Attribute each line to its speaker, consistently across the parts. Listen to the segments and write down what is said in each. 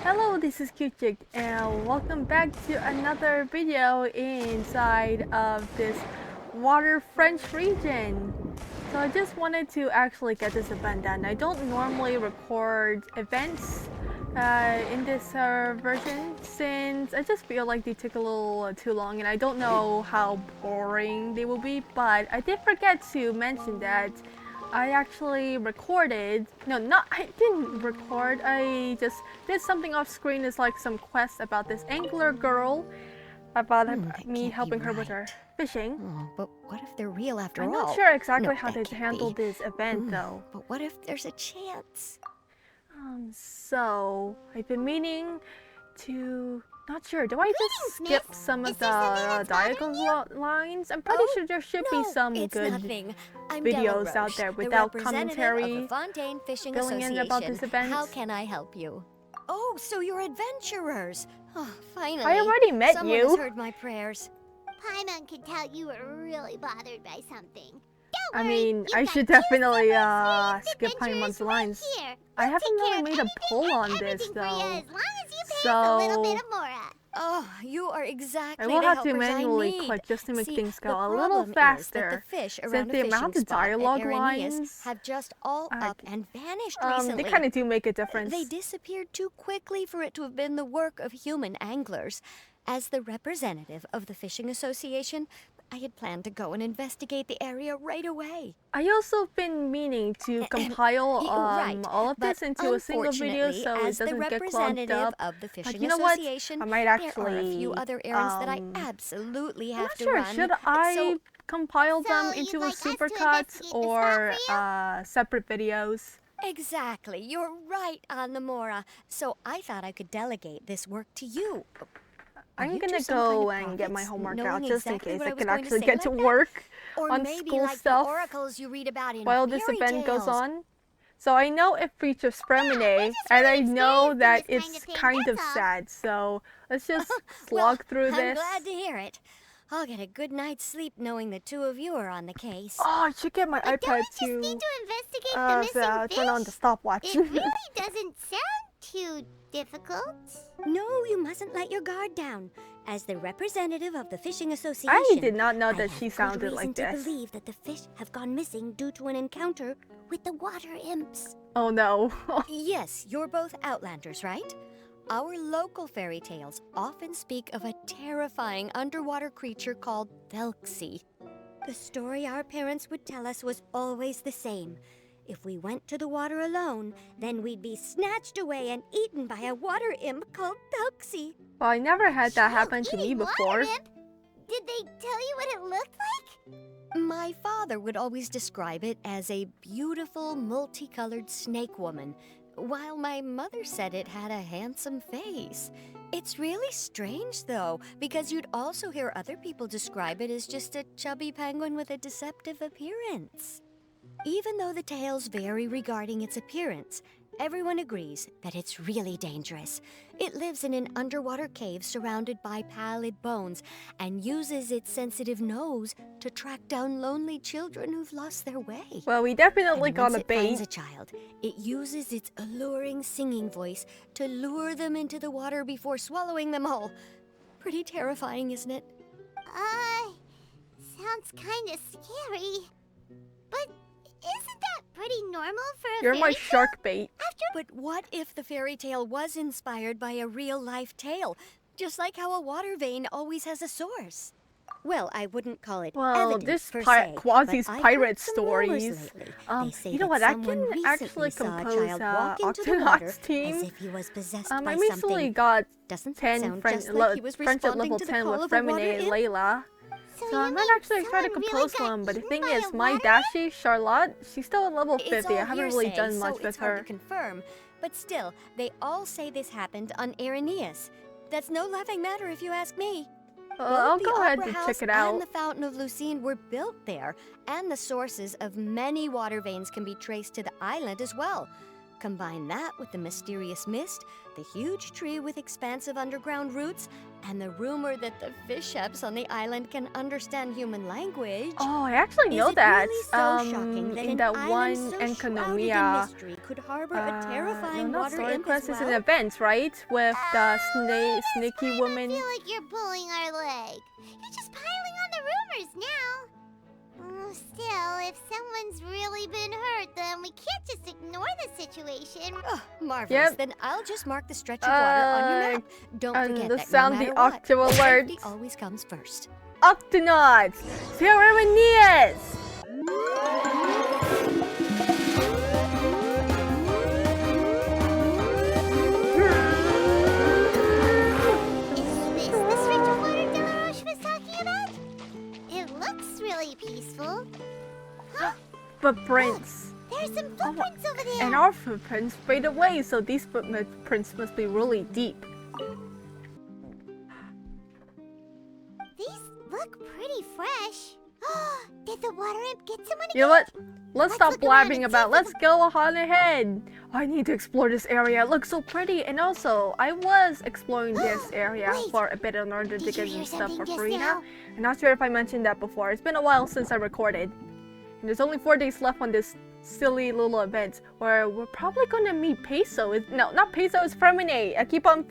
Speaker 1: Hello, this is Q-Chick and welcome back to another video inside of this water French region. So I just wanted to actually get this event done. I don't normally record events in this version since I just feel like they took a little too long and I don't know how boring they will be, but I did forget to mention that I actually recorded, I didn't record, I just did something off screen. It's like some quest about this angler girl, about me helping her with her fishing.
Speaker 2: Oh, but what if they're real after all?
Speaker 1: I'm not sure exactly
Speaker 2: No,
Speaker 1: how
Speaker 2: that
Speaker 1: to
Speaker 2: can't
Speaker 1: handle
Speaker 2: be.
Speaker 1: this event though.
Speaker 2: But what if there's a chance?
Speaker 1: So, I've been meaning to... Not sure. Do I just skip some of the dialogue lines? I'm pretty sure there should be some good videos out there without commentary
Speaker 2: of the Fontaine Fishing
Speaker 1: filling in about this event.
Speaker 2: How can I help you? Oh, so you're adventurers. Oh, finally.
Speaker 1: I already met
Speaker 2: Someone
Speaker 1: you.
Speaker 2: has heard my prayers.
Speaker 3: Paimon could tell you were really bothered by something.
Speaker 1: I mean, I should definitely skip Paimon's lines. I haven't really made a poll on this though. So
Speaker 2: Oh, you are exactly
Speaker 1: I will
Speaker 2: the
Speaker 1: have to
Speaker 2: helpers
Speaker 1: manually
Speaker 2: I need.
Speaker 1: click just to make
Speaker 2: See,
Speaker 1: things
Speaker 2: the
Speaker 1: go a little
Speaker 2: problem is that
Speaker 1: faster.
Speaker 2: the fish
Speaker 1: Since
Speaker 2: around
Speaker 1: the
Speaker 2: a
Speaker 1: amount
Speaker 2: fishing
Speaker 1: of
Speaker 2: spot at
Speaker 1: dialogue
Speaker 2: Irenaeus
Speaker 1: lines
Speaker 2: have just all up and vanished
Speaker 1: they
Speaker 2: recently.
Speaker 1: kind of do make a difference.
Speaker 2: They disappeared too quickly for it to have been the work of human anglers. As the representative of the Fishing Association, I had planned to go and investigate the area right away.
Speaker 1: I also been meaning to compile
Speaker 2: Right,
Speaker 1: all of this
Speaker 2: but
Speaker 1: into a single video
Speaker 2: unfortunately,
Speaker 1: so it
Speaker 2: as the
Speaker 1: doesn't get clogged
Speaker 2: representative
Speaker 1: up.
Speaker 2: of the Fishing
Speaker 1: you know what?
Speaker 2: Association,
Speaker 1: I might
Speaker 2: there are a
Speaker 1: actually,
Speaker 2: few other errands that I absolutely
Speaker 1: I'm
Speaker 2: have
Speaker 1: not
Speaker 2: to
Speaker 1: sure.
Speaker 2: run.
Speaker 1: Should I
Speaker 2: So
Speaker 1: compile them
Speaker 3: So
Speaker 1: into
Speaker 3: you'd
Speaker 1: a
Speaker 3: like us to
Speaker 1: supercut
Speaker 3: investigate the
Speaker 1: or
Speaker 3: spot
Speaker 1: separate videos?
Speaker 2: exactly, you're right on the Mora. So I thought I could delegate this work to you.
Speaker 1: I'm
Speaker 2: you
Speaker 1: gonna
Speaker 2: two some kind
Speaker 1: go
Speaker 2: of
Speaker 1: and get my
Speaker 2: prophets,
Speaker 1: homework out
Speaker 2: knowing
Speaker 1: just in
Speaker 2: exactly
Speaker 1: case
Speaker 2: what
Speaker 1: I
Speaker 2: I was
Speaker 1: can
Speaker 2: going to
Speaker 1: actually
Speaker 2: say
Speaker 1: get to
Speaker 2: like that?
Speaker 1: work
Speaker 2: Or
Speaker 1: on
Speaker 2: maybe
Speaker 1: school
Speaker 2: like
Speaker 1: stuff
Speaker 2: the oracles you read about in
Speaker 1: while this
Speaker 2: fairy
Speaker 1: event goes
Speaker 2: tales.
Speaker 1: on. So I know it features Freminet, and I know that it's kind of sad. So let's just slog through
Speaker 2: I'm
Speaker 1: this.
Speaker 2: glad to hear it. I'll get a good night's sleep knowing the two of you are on the case.
Speaker 1: Oh, I should get my
Speaker 3: But don't
Speaker 1: iPad
Speaker 3: we just need to investigate the missing fish?
Speaker 1: turn on the stopwatch.
Speaker 3: It really doesn't sound too difficult.
Speaker 2: No, you mustn't let your guard down. As the representative of the Fishing Association,
Speaker 1: I did not know
Speaker 2: I
Speaker 1: that
Speaker 2: have
Speaker 1: she
Speaker 2: good
Speaker 1: sounded
Speaker 2: reason
Speaker 1: like
Speaker 2: to
Speaker 1: this.
Speaker 2: believe that the fish have gone missing due to an encounter with the water imps.
Speaker 1: Oh no.
Speaker 2: Yes, you're both Outlanders, right? Our local fairy tales often speak of a terrifying underwater creature called Thelxie. The story our parents would tell us was always the same. If we went to the water alone, then we'd be snatched away and eaten by a water imp called Thelxie.
Speaker 1: Well, I never had that happen to me
Speaker 3: Eating
Speaker 1: before.
Speaker 3: water imp? Did they tell you what it looked like?
Speaker 2: My father would always describe it as a beautiful, multicolored snake woman, while my mother said it had a handsome face. It's really strange, though, because you'd also hear other people describe it as just a chubby penguin with a deceptive appearance. Even though the tales vary regarding its appearance, everyone agrees that it's really dangerous. It lives in an underwater cave surrounded by pallid bones and uses its sensitive nose to track down lonely children who've lost their way.
Speaker 1: Well, we definitely
Speaker 2: And
Speaker 1: got
Speaker 2: once
Speaker 1: a
Speaker 2: it finds
Speaker 1: bait.
Speaker 2: a child, it uses its alluring singing voice to lure them into the water before swallowing them whole. Pretty terrifying, isn't it?
Speaker 3: Sounds kind of scary. But isn't that pretty normal for a
Speaker 1: You're my
Speaker 3: fairy tale?
Speaker 1: shark bait.
Speaker 2: But what if the fairy tale was inspired by a real-life tale? Just like how a water vein always has a source. Well, I wouldn't call it
Speaker 1: Well,
Speaker 2: evidence
Speaker 1: this
Speaker 2: per se,
Speaker 1: Quasi's
Speaker 2: but I've
Speaker 1: pirate
Speaker 2: heard some rumors
Speaker 1: stories.
Speaker 2: lately. They say
Speaker 1: You know
Speaker 2: that
Speaker 1: what? I
Speaker 2: someone
Speaker 1: can
Speaker 2: recently
Speaker 1: actually
Speaker 2: saw a
Speaker 1: compose
Speaker 2: child walk into the water
Speaker 1: Octonauts team.
Speaker 2: as if he was possessed
Speaker 1: I
Speaker 2: by
Speaker 1: recently
Speaker 2: something.
Speaker 1: got
Speaker 2: Doesn't that
Speaker 1: 10
Speaker 2: sound
Speaker 1: friend,
Speaker 2: just like he was
Speaker 1: friendship
Speaker 2: responding
Speaker 1: level
Speaker 2: to the
Speaker 1: 10
Speaker 2: call
Speaker 1: with
Speaker 2: of a water
Speaker 1: Freminet and
Speaker 2: imp?
Speaker 1: Layla.
Speaker 3: So
Speaker 1: So I
Speaker 3: you
Speaker 1: might
Speaker 3: mean
Speaker 1: actually try to
Speaker 3: someone really
Speaker 1: compose
Speaker 3: got
Speaker 1: one, but the
Speaker 3: eaten
Speaker 1: thing
Speaker 3: by
Speaker 1: is,
Speaker 3: a
Speaker 1: my
Speaker 3: water
Speaker 1: Dashie, Charlotte, she's still at level 50.
Speaker 2: It's all
Speaker 1: I haven't really
Speaker 2: hearsay,
Speaker 1: done
Speaker 2: so
Speaker 1: much
Speaker 2: it's
Speaker 1: with
Speaker 2: hard
Speaker 1: her.
Speaker 2: to confirm. But still, they all say this happened on Irenaeus. That's no laughing matter if you ask me.
Speaker 1: I'll
Speaker 2: Both
Speaker 1: go
Speaker 2: the
Speaker 1: ahead
Speaker 2: Opera
Speaker 1: and
Speaker 2: House
Speaker 1: check it out.
Speaker 2: and the Fountain of Lucine were built there, and the sources of many water veins can be traced to the island as well. Combine that with the mysterious mist, the huge tree with expansive underground roots, and the rumor that the fish apps on the island can understand human language.
Speaker 1: Oh, I actually know
Speaker 2: Is it
Speaker 1: that.
Speaker 2: really so shocking that
Speaker 1: In
Speaker 2: an
Speaker 1: that
Speaker 2: island
Speaker 1: one
Speaker 2: so shrouded in
Speaker 1: Enkanomiya.
Speaker 2: mystery could harbor a
Speaker 1: No,
Speaker 2: terrifying
Speaker 1: not
Speaker 2: water
Speaker 1: story
Speaker 2: imp
Speaker 1: quest.
Speaker 2: as
Speaker 1: It's an
Speaker 2: well?
Speaker 1: event, right? With the snaky
Speaker 3: I
Speaker 1: woman.
Speaker 3: feel like you're pulling our leg. You're just piling on the rumors now. Still, if someone's really been hurt, then we can't just ignore the situation.
Speaker 2: Oh, marvelous.
Speaker 1: Yep.
Speaker 2: Then I'll just mark the stretch of water on your map. Don't forget that
Speaker 1: sound
Speaker 2: no
Speaker 1: the
Speaker 2: matter what,
Speaker 1: Octo alert.
Speaker 2: safety always comes first.
Speaker 1: Octonauts! Freminet!
Speaker 3: Is this the stretch of water Delaroche was talking about? It looks really peaceful.
Speaker 1: Footprints.
Speaker 3: There's some footprints over there.
Speaker 1: And our footprints fade away, so these footprints must be really deep.
Speaker 3: These look pretty fresh. Did the water imp get someone again?
Speaker 1: You know what? Let's stop
Speaker 3: look around
Speaker 1: blabbing
Speaker 3: and see
Speaker 1: about.
Speaker 3: if
Speaker 1: Let's go on ahead. I need to explore this area. It looks so pretty. And also, I was exploring this area
Speaker 3: Wait.
Speaker 1: for a bit in order to
Speaker 3: Did you
Speaker 1: get some
Speaker 3: hear
Speaker 1: stuff for
Speaker 3: something just
Speaker 1: free
Speaker 3: now?
Speaker 1: now. I'm not sure if I mentioned that before. It's been a while since I recorded. And there's only 4 days left on this silly little event where we're probably going to meet Peso. No, not Peso, it's Freminet. I keep on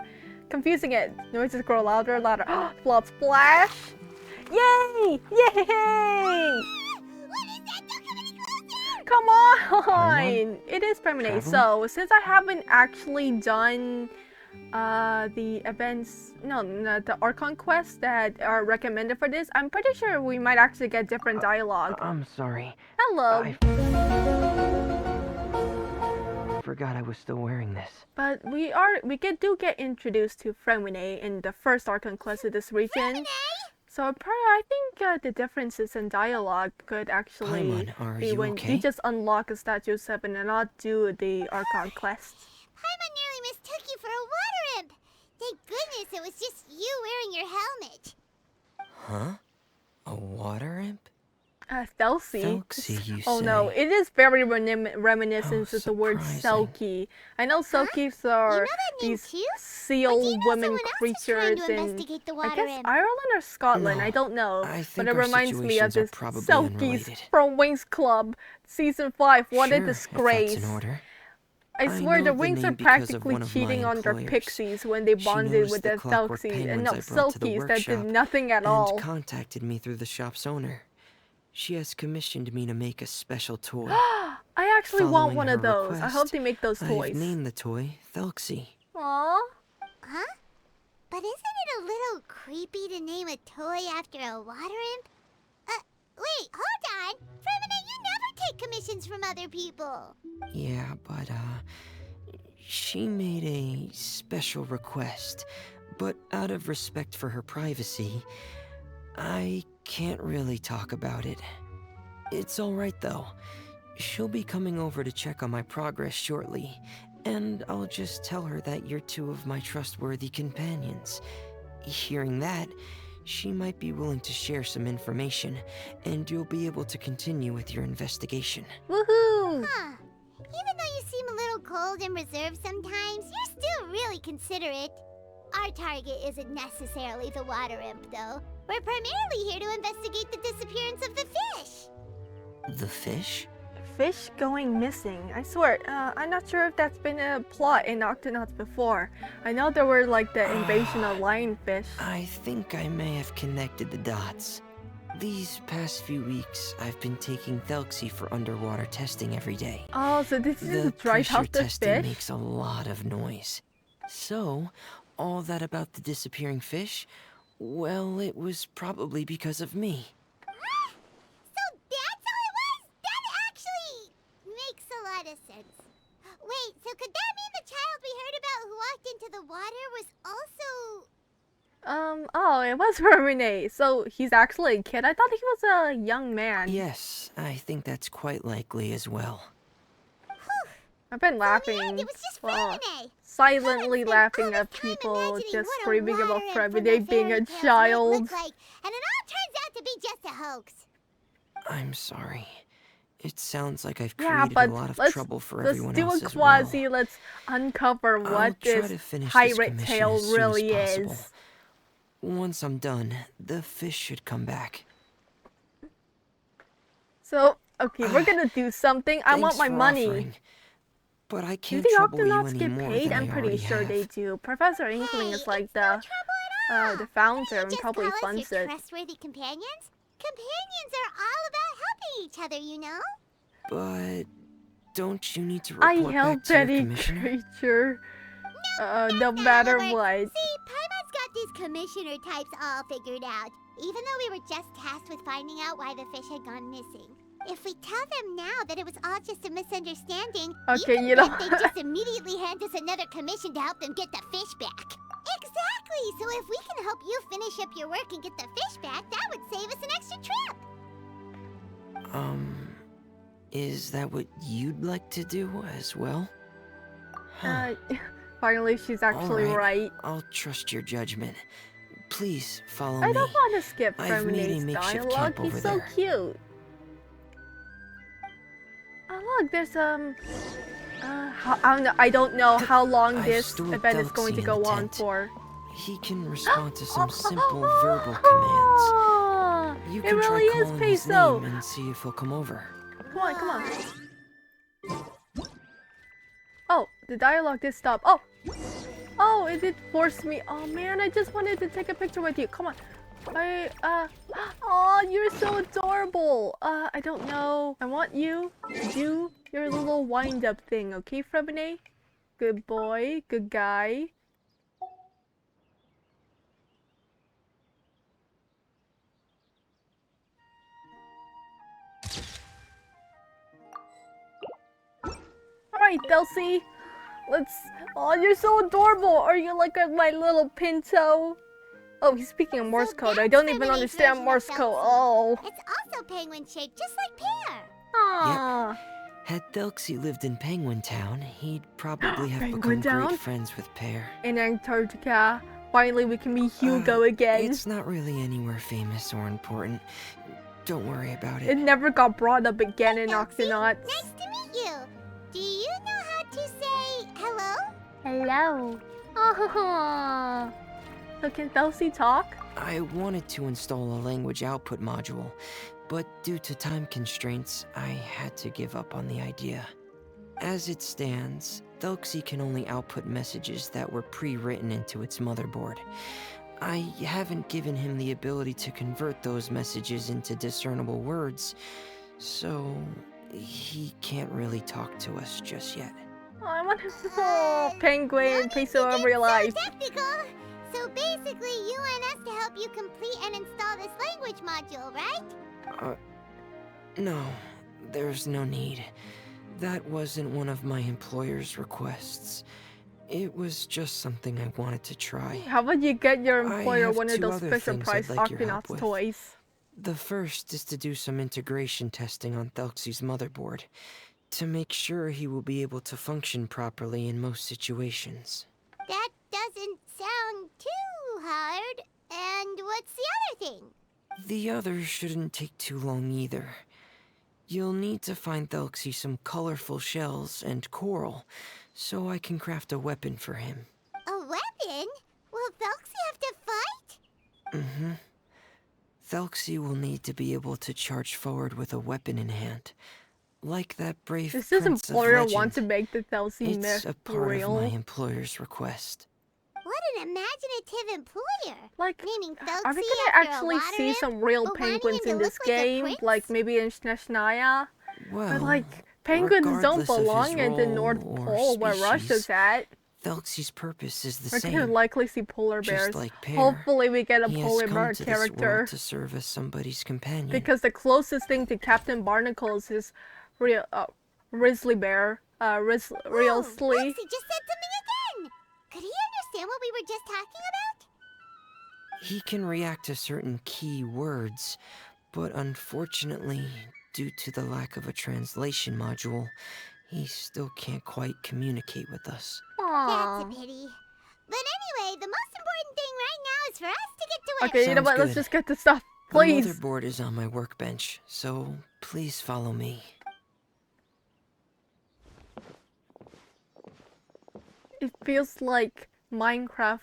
Speaker 1: confusing it. Noises grow louder and louder. Flood splash! Yay! Yay!
Speaker 3: What is that? Don't come any closer!
Speaker 1: Come on! It is Freminet.
Speaker 4: Travel?
Speaker 1: So, since I haven't actually done the events, the Archon quests that are recommended for this, I'm pretty sure we might actually get different dialogue.
Speaker 4: I'm sorry.
Speaker 1: Hello!
Speaker 4: I forgot I was still wearing this.
Speaker 1: But we do get introduced to Freminet in the first Archon quest of this region. So I think the differences in dialogue could actually
Speaker 4: Paimon, are
Speaker 1: be
Speaker 4: you
Speaker 1: when
Speaker 4: okay?
Speaker 1: you just unlock a Statue 7 and not do the Archon quests.
Speaker 3: Paimon nearly mistook you for a water imp. Thank goodness it was just you wearing your helmet.
Speaker 4: Huh? A water imp?
Speaker 1: Thelxie.
Speaker 4: Thelxie, you
Speaker 1: Oh
Speaker 4: say?
Speaker 1: no, it is very reminiscent
Speaker 4: How
Speaker 1: of the word
Speaker 4: surprising.
Speaker 1: Selkie. I know Selkies
Speaker 3: You
Speaker 1: are
Speaker 3: know that name
Speaker 1: these
Speaker 3: too? Or
Speaker 1: seal
Speaker 3: do you know
Speaker 1: women
Speaker 3: someone else who's trying
Speaker 1: creatures
Speaker 3: to
Speaker 1: in,
Speaker 3: investigate the
Speaker 1: I
Speaker 3: water
Speaker 1: guess,
Speaker 3: imp?
Speaker 1: Ireland or Scotland.
Speaker 4: No,
Speaker 1: I don't know.
Speaker 4: I
Speaker 1: But
Speaker 4: think
Speaker 1: it
Speaker 4: our
Speaker 1: reminds me of
Speaker 4: situations are
Speaker 1: this
Speaker 4: probably
Speaker 1: Selkies
Speaker 4: unrelated.
Speaker 1: from Winx Club, Season 5. What a
Speaker 4: Sure,
Speaker 1: disgrace.
Speaker 4: If that's in order.
Speaker 1: I swear
Speaker 4: know
Speaker 1: the
Speaker 4: the
Speaker 1: Winx are
Speaker 4: name because of
Speaker 1: practically
Speaker 4: one of my
Speaker 1: cheating on their
Speaker 4: employers.
Speaker 1: pixies when they
Speaker 4: She
Speaker 1: bonded
Speaker 4: knows
Speaker 1: with
Speaker 4: the
Speaker 1: the
Speaker 4: clockwork
Speaker 1: Thelxie and
Speaker 4: penguins
Speaker 1: no
Speaker 4: I brought to the
Speaker 1: Selkies that did
Speaker 4: workshop
Speaker 1: nothing at
Speaker 4: and
Speaker 1: all.
Speaker 4: contacted me through the shop's owner. She has commissioned me to make a special toy.
Speaker 1: I actually want
Speaker 4: Following
Speaker 1: one
Speaker 4: her
Speaker 1: of those. I hope
Speaker 4: request,
Speaker 1: they make those
Speaker 4: I've
Speaker 1: toys.
Speaker 4: named the toy Thelxie.
Speaker 1: Aww.
Speaker 3: Huh? But isn't it a little creepy to name a toy after a water imp? Wait, hold on! Freminet, you never take commissions from other people!
Speaker 4: Yeah, but she made a special request. But out of respect for her privacy, I can't really talk about it. It's alright though. She'll be coming over to check on my progress shortly, and I'll just tell her that you're 2 of my trustworthy companions. Hearing that, she might be willing to share some information, and you'll be able to continue with your investigation.
Speaker 1: Woohoo!
Speaker 3: Huh. Even though you seem a little cold and reserved sometimes, you're still really considerate. Our target isn't necessarily the water imp, though. We're primarily here to investigate the disappearance of the fish.
Speaker 4: The fish?
Speaker 1: Fish going missing. I swear, I'm not sure if that's been a plot in Octonauts before. I know there were like the invasion of lionfish.
Speaker 4: I think I may have connected the dots. These past few weeks, I've been taking Thelxie for underwater testing every day.
Speaker 1: Oh, so this is
Speaker 4: The
Speaker 1: to dry
Speaker 4: pressure
Speaker 1: out the
Speaker 4: testing
Speaker 1: fish?
Speaker 4: makes a lot of noise. So, all that about the disappearing fish? Well, it was probably because of me.
Speaker 3: So that's all it was? That actually makes a lot of sense. Wait, so could that mean the child we heard about who walked into the water was also...
Speaker 1: Oh, it was Freminet. So he's actually a kid? I thought he was a young man.
Speaker 4: Yes, I think that's quite likely as well.
Speaker 1: I've been
Speaker 3: So in
Speaker 1: laughing.
Speaker 3: the end, it was just
Speaker 1: well,
Speaker 3: Freminet.
Speaker 1: silently
Speaker 3: Spent
Speaker 1: laughing
Speaker 3: all
Speaker 1: at
Speaker 3: this time
Speaker 1: people
Speaker 3: imagining
Speaker 1: just
Speaker 3: what a
Speaker 1: screaming about
Speaker 3: water imp from the
Speaker 1: Freminet being
Speaker 3: fairy
Speaker 1: a
Speaker 3: tales might
Speaker 1: child.
Speaker 3: look like, and it all turns out to be just a hoax.
Speaker 4: I'm sorry. It sounds like I've
Speaker 1: Yeah,
Speaker 4: created
Speaker 1: but
Speaker 4: a lot of
Speaker 1: let's
Speaker 4: trouble for
Speaker 1: let's
Speaker 4: everyone
Speaker 1: do a
Speaker 4: else as
Speaker 1: quasi.
Speaker 4: well.
Speaker 1: Let's uncover
Speaker 4: I'll
Speaker 1: what
Speaker 4: try
Speaker 1: this
Speaker 4: to finish this
Speaker 1: pirate
Speaker 4: commission
Speaker 1: tale
Speaker 4: as soon
Speaker 1: really
Speaker 4: as possible.
Speaker 1: is.
Speaker 4: Once I'm done, the fish should come back.
Speaker 1: So, okay, we're gonna do something. I want
Speaker 4: Thanks
Speaker 1: my
Speaker 4: for
Speaker 1: money.
Speaker 4: offering, but I
Speaker 1: Do
Speaker 4: can't
Speaker 1: the
Speaker 4: trouble you
Speaker 1: Octonauts
Speaker 4: any
Speaker 1: get
Speaker 4: more
Speaker 1: paid?
Speaker 4: than
Speaker 1: I'm
Speaker 4: I
Speaker 1: pretty
Speaker 4: already
Speaker 1: sure
Speaker 4: have.
Speaker 1: they do. Professor Inkling
Speaker 3: Hey,
Speaker 1: is like
Speaker 3: it's no trouble at all.
Speaker 1: the founder and
Speaker 3: Just
Speaker 1: probably
Speaker 3: call us
Speaker 1: funds
Speaker 3: your
Speaker 1: it.
Speaker 3: trustworthy companions. Companions are all about helping each other, you know.
Speaker 4: But don't you need to
Speaker 1: I
Speaker 4: report
Speaker 1: help
Speaker 4: back to your
Speaker 1: any
Speaker 4: commissioner?
Speaker 1: creature, no matter
Speaker 3: Oliver.
Speaker 1: what.
Speaker 3: See, Paimon's got these commissioner types all figured out. Even though we were just tasked with finding out why the fish had gone missing. If we tell them now that it was all just a misunderstanding,
Speaker 1: Okay,
Speaker 3: you
Speaker 1: you know.
Speaker 3: bet they'd just immediately hand us another commission to help them get the fish back. Exactly! So if we can help you finish up your work and get the fish back, that would save us an extra trip.
Speaker 4: Is that what you'd like to do as well?
Speaker 1: Finally, she's actually
Speaker 4: All
Speaker 1: right.
Speaker 4: I'll trust your judgment. Please follow
Speaker 1: I
Speaker 4: me.
Speaker 1: don't want to skip
Speaker 4: I've made a
Speaker 1: Freminet's
Speaker 4: makeshift
Speaker 1: dialogue.
Speaker 4: camp
Speaker 1: He's
Speaker 4: over
Speaker 1: so
Speaker 4: there.
Speaker 1: cute. Oh look, there's I don't know how long
Speaker 4: I've
Speaker 1: this
Speaker 4: stored
Speaker 1: event is going
Speaker 4: Thelxie
Speaker 1: to
Speaker 4: in
Speaker 1: go
Speaker 4: the
Speaker 1: on
Speaker 4: tent.
Speaker 1: for.
Speaker 4: He can respond to some simple verbal commands. You
Speaker 1: It
Speaker 4: can try
Speaker 1: really is
Speaker 4: calling his
Speaker 1: Peso.
Speaker 4: name and see if he'll come over.
Speaker 1: Come on, come on. Oh, the dialogue did stop. Oh, it did force me. Oh man, I just wanted to take a picture with you. Come on. Oh, you're so adorable. I don't know. I want you to do your little wind-up thing, okay, Freminet? Good boy, good guy. Alright, Thelxie. Oh, you're so adorable. Are you like my little pinto? Oh, he's speaking in Morse code. I don't even understand Morse code. Oh.
Speaker 3: It's also penguin-shaped, just like Pear.
Speaker 1: Aww.
Speaker 4: Had Thelxie lived in Penguin Town, he'd probably have
Speaker 1: Penguin
Speaker 4: become
Speaker 1: Town?
Speaker 4: great friends with Pear.
Speaker 1: In Antarctica. Finally, we can meet Hugo again.
Speaker 4: It's not really anywhere famous or important. Don't worry about
Speaker 1: It
Speaker 4: it.
Speaker 1: never got brought up again in Octonauts.
Speaker 3: Nice to meet you. Do you know how to say hello?
Speaker 1: Hello. Oh. So can Thelxie talk?
Speaker 4: I wanted to install a language output module, but due to time constraints, I had to give up on the idea. As it stands, Thelxie can only output messages that were pre-written into its motherboard. I haven't given him the ability to convert those messages into discernible words, so he can't really talk to us just yet.
Speaker 1: Oh, I want to penguin, Peso in real life.
Speaker 3: So technical. So basically, you want us to help you complete and install this language module, right?
Speaker 4: No, there's no need. That wasn't one of my employer's requests. It was just something I wanted to try.
Speaker 1: How about you get your
Speaker 4: I
Speaker 1: employer
Speaker 4: have
Speaker 1: one of
Speaker 4: two
Speaker 1: those
Speaker 4: other
Speaker 1: Fisher
Speaker 4: things
Speaker 1: Price
Speaker 4: I'd like your help
Speaker 1: Octonauts
Speaker 4: with.
Speaker 1: toys?
Speaker 4: The first is to do some integration testing on Thelxie's motherboard, to make sure he will be able to function properly in most situations.
Speaker 3: That doesn't sound too hard. And what's the other thing?
Speaker 4: The other shouldn't take too long either. You'll need to find Thelxie some colorful shells and coral, so I can craft a weapon for him.
Speaker 3: A weapon? Will Thelxie have to fight?
Speaker 4: Mm-hmm. Thelxie will need to be able to charge forward with a weapon in hand. Like that brave
Speaker 1: Does this
Speaker 4: prince of
Speaker 1: employer
Speaker 4: legend.
Speaker 1: want to make the Thelxie
Speaker 4: It's a
Speaker 1: myth
Speaker 4: part
Speaker 1: real?
Speaker 4: of my employer's request.
Speaker 3: What an imaginative employer!
Speaker 1: Like,
Speaker 3: Naming Thelxie
Speaker 1: are we gonna
Speaker 3: after a
Speaker 1: actually
Speaker 3: water
Speaker 1: see
Speaker 3: imp,
Speaker 1: some real
Speaker 3: but wanting
Speaker 1: penguins
Speaker 3: him to
Speaker 1: in this
Speaker 3: look like a
Speaker 1: game?
Speaker 3: prince?
Speaker 1: Like maybe in Snezhnaya?
Speaker 4: Well,
Speaker 1: But like, penguins don't
Speaker 4: regardless of his
Speaker 1: belong in the
Speaker 4: role
Speaker 1: North
Speaker 4: or
Speaker 1: Pole where Russia's
Speaker 4: species,
Speaker 1: at.
Speaker 4: Thelxie's purpose is the
Speaker 1: We're
Speaker 4: same.
Speaker 1: gonna likely see polar bears.
Speaker 4: Just like Pear,
Speaker 1: Hopefully we get a
Speaker 4: he has
Speaker 1: polar
Speaker 4: come
Speaker 1: bear
Speaker 4: to this
Speaker 1: character.
Speaker 4: world to serve as somebody's companion.
Speaker 1: Because the closest thing to Captain Barnacles is real Grizzly Bear.
Speaker 3: Whoa,
Speaker 1: Risley.
Speaker 3: Thelxie just said something again! Could he understand what we were just talking about?
Speaker 4: He can react to certain key words, but unfortunately, due to the lack of a translation module, he still can't quite communicate with us.
Speaker 3: That's
Speaker 1: Aww.
Speaker 3: a pity. But anyway, the most important thing right now is for us to get to work.
Speaker 1: Okay, you know
Speaker 4: Sounds
Speaker 1: what? Let's
Speaker 4: good.
Speaker 1: just get to stuff,
Speaker 4: The
Speaker 1: please.
Speaker 4: motherboard is on my workbench, so please follow me.
Speaker 1: It feels like Minecraft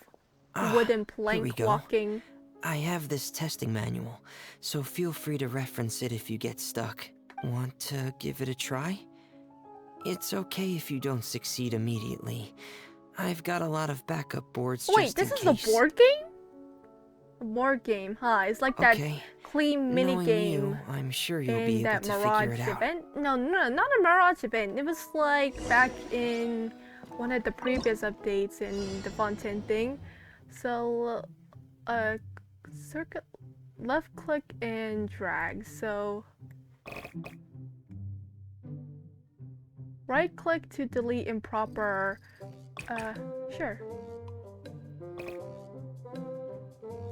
Speaker 1: wooden
Speaker 4: Here we
Speaker 1: plank
Speaker 4: go.
Speaker 1: walking.
Speaker 4: I have this testing manual, so feel free to reference it if you get stuck. Want to give it a try? It's okay if you don't succeed immediately. I've got a lot of backup boards
Speaker 1: Wait,
Speaker 4: just in
Speaker 1: this is
Speaker 4: case.
Speaker 1: a board game? A board game, huh? It's like that
Speaker 4: Okay.
Speaker 1: clean mini
Speaker 4: Knowing
Speaker 1: game
Speaker 4: you, I'm sure you'll be
Speaker 1: in
Speaker 4: able
Speaker 1: that
Speaker 4: to figure
Speaker 1: Mirage
Speaker 4: it out.
Speaker 1: event. No, not a Mirage event. It was like back in one of the previous updates in the Fontaine thing. So, circle, left click and drag. So, right click to delete improper. Sure.